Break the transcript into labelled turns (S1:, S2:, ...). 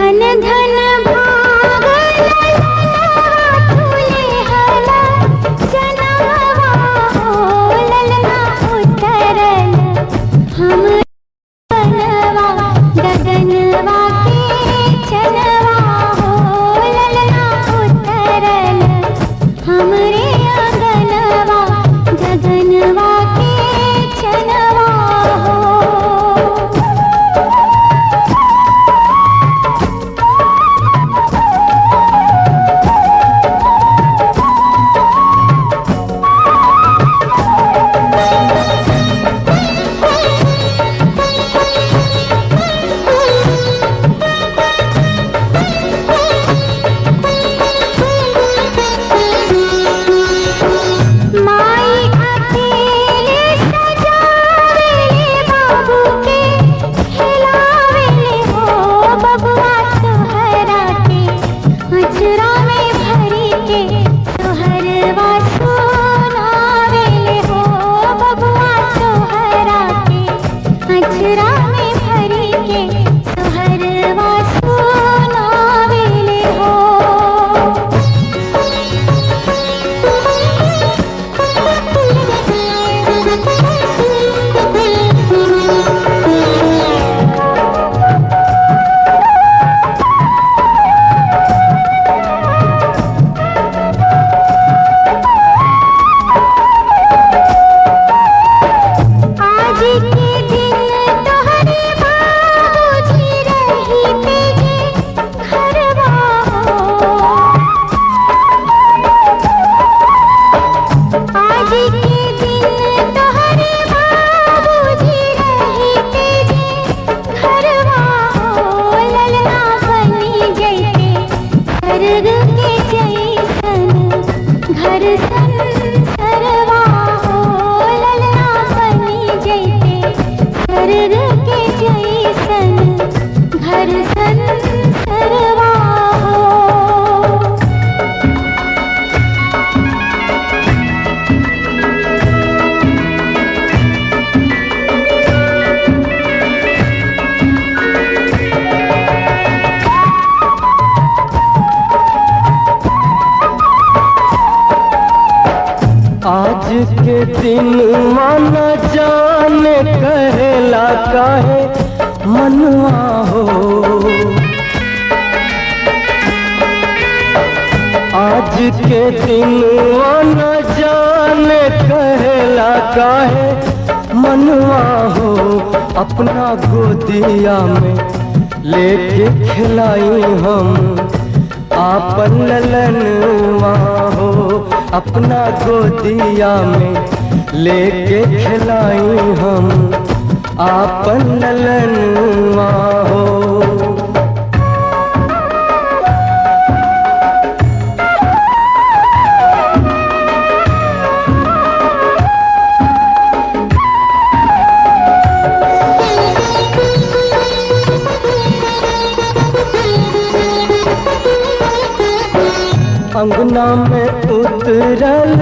S1: धन धन भाग झूले हला जनवा हो ललना उतरल हम बनवा गगनवा के चनवा हो ललना उतरल हमरे आंगनवा गगनवा के चनवा हो।
S2: आज के दिन मन जाने कहला काहे मनवा हो। आज के दिन मन जाने कहला काहे मनवा हो। अपना गोदिया में लेके खिलाई हम आपन ललनवा हो। अपना गोदिया में लेके खिलाई हम आपन ललनवा हो। अंगना में उतरल